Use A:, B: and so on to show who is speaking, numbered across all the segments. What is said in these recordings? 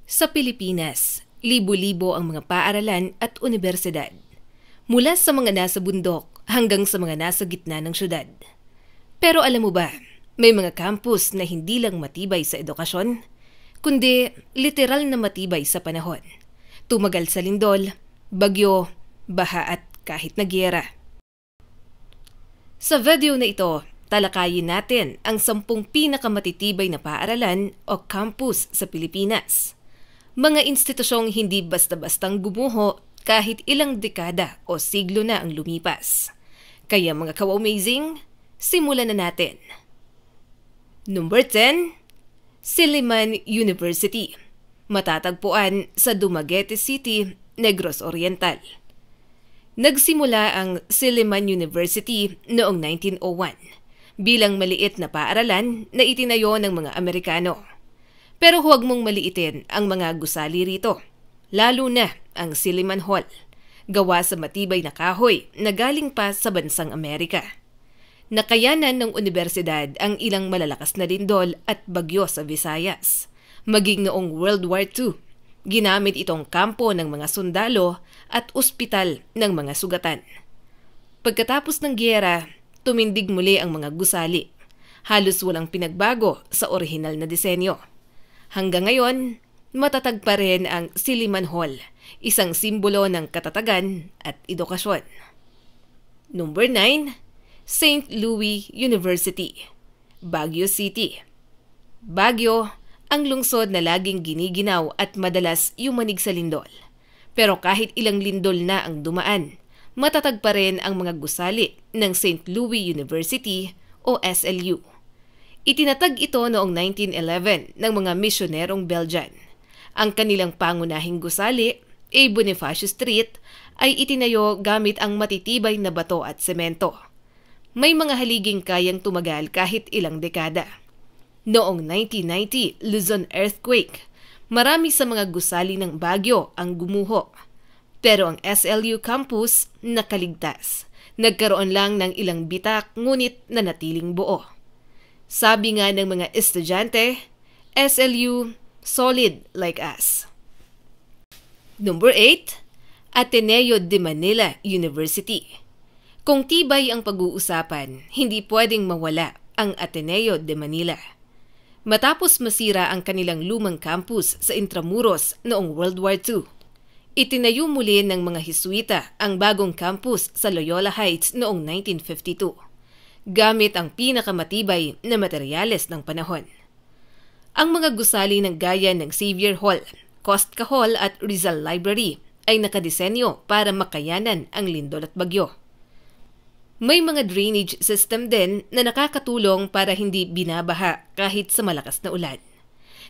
A: Sa Pilipinas, libo-libo ang mga paaralan at unibersidad. Mula sa mga nasa bundok hanggang sa mga nasa gitna ng syudad. Pero alam mo ba, may mga campus na hindi lang matibay sa edukasyon, kundi literal na matibay sa panahon. Tumagal sa lindol, bagyo, baha at kahit na giyera. Sa video na ito, talakayin natin ang 10 pinakamatitibay na paaralan o campus sa Pilipinas. Mga institusyong hindi basta-bastang gumuho kahit ilang dekada o siglo na ang lumipas. Kaya mga ka-amazing, simulan na natin. Number 10, Silliman University. Matatagpuan sa Dumaguete City, Negros Oriental. Nagsimula ang Silliman University noong 1901 bilang maliit na paaralan na itinayo ng mga Amerikano. Pero huwag mong maliitin ang mga gusali rito, lalo na ang Silliman Hall, gawa sa matibay na kahoy na galing pa sa bansang Amerika. Nakayanan ng unibersidad ang ilang malalakas na lindol at bagyo sa Visayas. Maging noong World War II, ginamit itong kampo ng mga sundalo at ospital ng mga sugatan. Pagkatapos ng giyera, tumindig muli ang mga gusali. Halos walang pinagbago sa orihinal na disenyo. Hanggang ngayon, matatag pa rin ang Silliman Hall, isang simbolo ng katatagan at edukasyon. Number 9, St. Louis University, Baguio City. Baguio, ang lungsod na laging giniginaw at madalas yumanig sa lindol. Pero kahit ilang lindol na ang dumaan, matatag pa rin ang mga gusali ng St. Louis University o SLU. Itinatag ito noong 1911 ng mga misyonerong Belgian. Ang kanilang pangunahing gusali, A. Bonifacio Street, ay itinayo gamit ang matitibay na bato at semento. May mga haliging kayang tumagal kahit ilang dekada. Noong 1990 Luzon earthquake, marami sa mga gusali ng Baguio ang gumuho. Pero ang SLU campus nakaligtas. Nagkaroon lang ng ilang bitak ngunit nanatiling buo. Sabi nga ng mga estudyante, SLU, solid like us. Number 8, Ateneo de Manila University. Kung tibay ang pag-uusapan, hindi pwedeng mawala ang Ateneo de Manila. Matapos masira ang kanilang lumang campus sa Intramuros noong World War II, itinayo muli ng mga Hisuita ang bagong campus sa Loyola Heights noong 1952. Gamit ang pinakamatibay na materyales ng panahon. Ang mga gusali ng gaya ng Xavier Hall, Costca Hall at Rizal Library ay nakadisenyo para makayanan ang lindol at bagyo. May mga drainage system din na nakakatulong para hindi binabaha kahit sa malakas na ulan.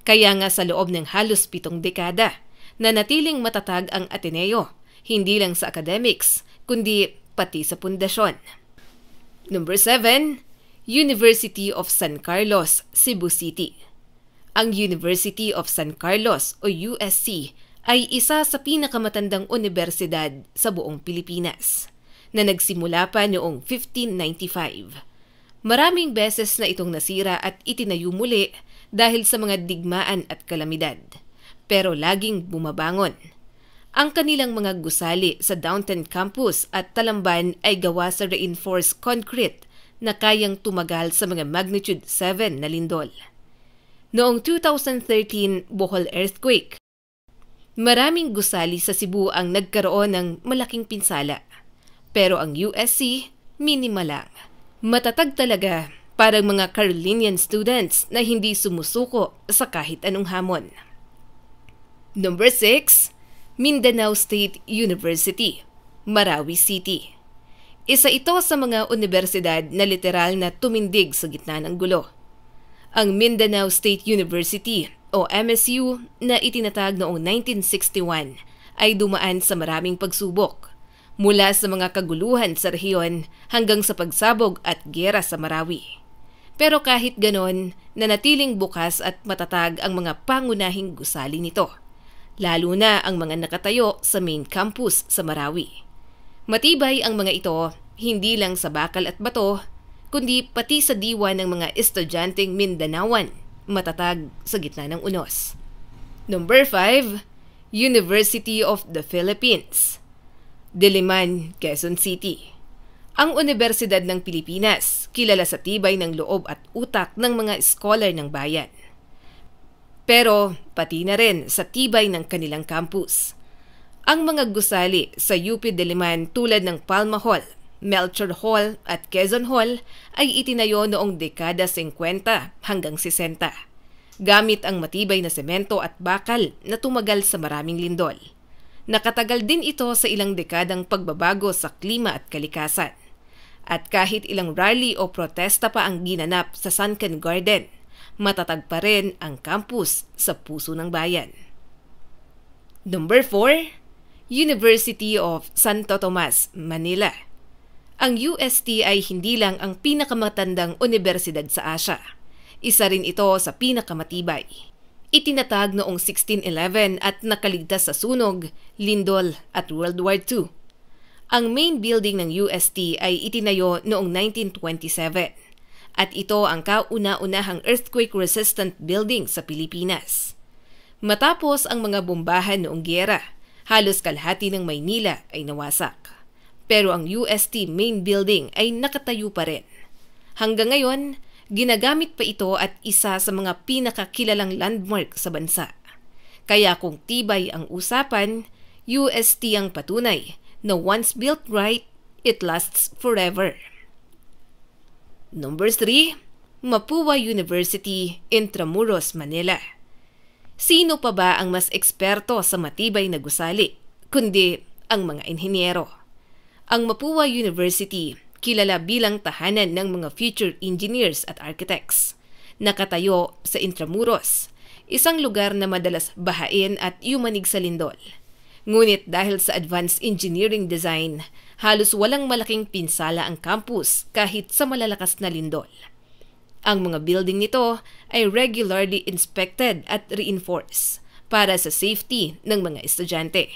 A: Kaya nga sa loob ng halos 7 dekada, nanatiling matatag ang Ateneo, hindi lang sa academics, kundi pati sa pundasyon. Number 7, University of San Carlos, Cebu City. Ang University of San Carlos o USC ay isa sa pinakamatandang unibersidad sa buong Pilipinas na nagsimula pa noong 1595. Maraming beses na itong nasira at itinayo muli dahil sa mga digmaan at kalamidad, pero laging bumabangon. Ang kanilang mga gusali sa Downtown Campus at Talamban ay gawa sa reinforced concrete na kayang tumagal sa mga magnitude 7 na lindol. Noong 2013 Bohol earthquake, maraming gusali sa Cebu ang nagkaroon ng malaking pinsala. Pero ang USC, minimal lang. Matatag talaga parang mga Carolinian students na hindi sumusuko sa kahit anong hamon. Number 6, Mindanao State University, Marawi City. Isa ito sa mga unibersidad na literal na tumindig sa gitna ng gulo. Ang Mindanao State University o MSU na itinatag noong 1961 ay dumaan sa maraming pagsubok, mula sa mga kaguluhan sa rehiyon hanggang sa pagsabog at giyera sa Marawi. Pero kahit ganon, nanatiling bukas at matatag ang mga pangunahing gusali nito, lalo na ang mga nakatayo sa main campus sa Marawi. Matibay ang mga ito, hindi lang sa bakal at bato, kundi pati sa diwa ng mga estudyanteng Mindanaoan, matatag sa gitna ng unos. Number 5, University of the Philippines, Diliman, Quezon City. Ang Universidad ng Pilipinas, kilala sa tibay ng loob at utak ng mga scholar ng bayan. Pero pati na rin sa tibay ng kanilang campus. Ang mga gusali sa UP Diliman tulad ng Palma Hall, Melchor Hall at Quezon Hall ay itinayo noong dekada 50 hanggang 60, gamit ang matibay na semento at bakal na tumagal sa maraming lindol. Nakatagal din ito sa ilang dekadang pagbabago sa klima at kalikasan. At kahit ilang rally o protesta pa ang ginanap sa Sunken Garden, matatag pa rin ang campus sa puso ng bayan. Number 4, University of Santo Tomas, Manila. Ang UST ay hindi lang ang pinakamatandang universidad sa Asia. Isa rin ito sa pinakamatibay. Itinatag noong 1611 at nakaligtas sa sunog, lindol at World War II. Ang main building ng UST ay itinayo noong 1927 at ito ang kauna-unahang earthquake-resistant building sa Pilipinas. Matapos ang mga bombahan noong giyera, halos kalahati ng Maynila ay nawasak. Pero ang UST main building ay nakatayo pa rin. Hanggang ngayon, ginagamit pa ito at isa sa mga pinakakilalang landmark sa bansa. Kaya kung tibay ang usapan, UST ang patunay na once built right, it lasts forever. Number 3, Mapua University, Intramuros, Manila. Sino pa ba ang mas eksperto sa matibay na gusali, kundi ang mga inhinyero? Ang Mapua University, kilala bilang tahanan ng mga future engineers at architects, nakatayo sa Intramuros, isang lugar na madalas bahain at yumanig sa lindol. Ngunit dahil sa advanced engineering design, halos walang malaking pinsala ang campus kahit sa malalakas na lindol. Ang mga building nito ay regularly inspected at reinforced para sa safety ng mga estudyante.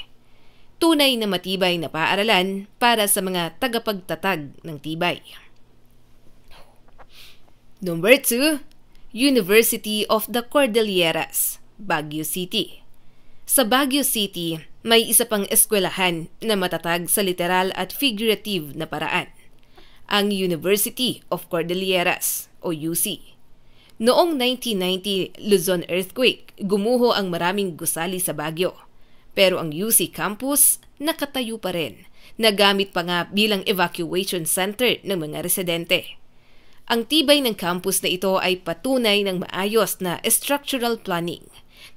A: Tunay na matibay na paaralan para sa mga tagapagtatag ng tibay. Number 2, University of the Cordilleras, Baguio City. Sa Baguio City, may isa pang eskwelahan na matatag sa literal at figurative na paraan, ang University of Cordilleras o UC. Noong 1990 Luzon earthquake, gumuho ang maraming gusali sa Baguio. Pero ang UC campus nakatayo pa rin, nagamit pa nga bilang evacuation center ng mga residente. Ang tibay ng campus na ito ay patunay ng maayos na structural planning,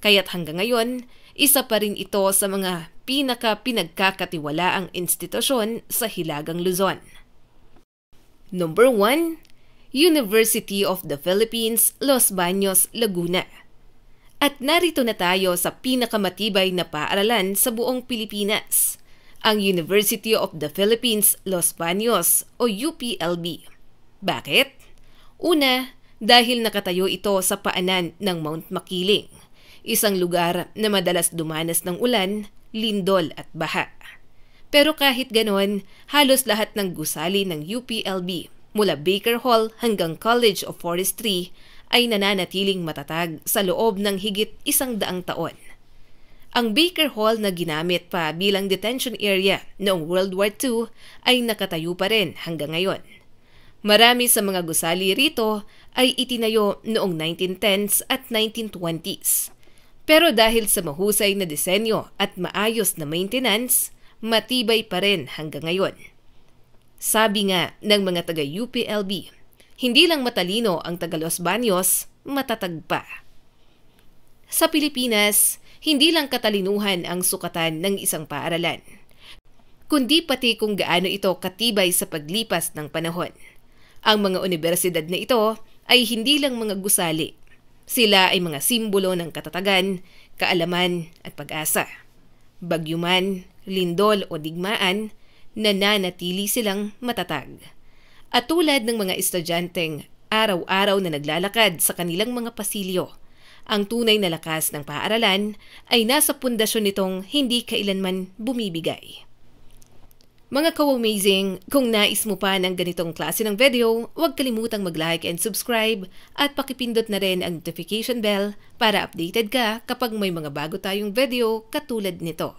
A: kaya't hanggang ngayon, isa pa rin ito sa mga pinagkakatiwalaang institusyon sa Hilagang Luzon. Number 1, University of the Philippines, Los Baños, Laguna. At narito na tayo sa pinakamatibay na paaralan sa buong Pilipinas, ang University of the Philippines, Los Baños o UPLB. Bakit? Una, dahil nakatayo ito sa paanan ng Mount Makiling, isang lugar na madalas dumanas ng ulan, lindol at baha. Pero kahit ganon, halos lahat ng gusali ng UPLB mula Baker Hall hanggang College of Forestry ay nananatiling matatag sa loob ng higit 100 taon. Ang Baker Hall na ginamit pa bilang detention area noong World War II ay nakatayo pa rin hanggang ngayon. Marami sa mga gusali rito ay itinayo noong 1910s at 1920s. Pero dahil sa mahusay na disenyo at maayos na maintenance, matibay pa rin hanggang ngayon. Sabi nga ng mga taga-UPLB, hindi lang matalino ang taga Los Baños, matatag pa. Sa Pilipinas, hindi lang katalinuhan ang sukatan ng isang paaralan, kundi pati kung gaano ito katibay sa paglipas ng panahon. Ang mga universidad na ito ay hindi lang mga gusali. Sila ay mga simbolo ng katatagan, kaalaman at pag-asa. Bagyo man, lindol o digmaan, nananatili silang matatag. At tulad ng mga estudyanteng araw-araw na naglalakad sa kanilang mga pasilyo, ang tunay na lakas ng paaralan ay nasa pundasyon nitong hindi kailanman bumibigay. Mga ka-amazing, kung nais mo pa ng ganitong klase ng video, huwag kalimutang mag-like and subscribe at pakipindot na rin ang notification bell para updated ka kapag may mga bago tayong video katulad nito.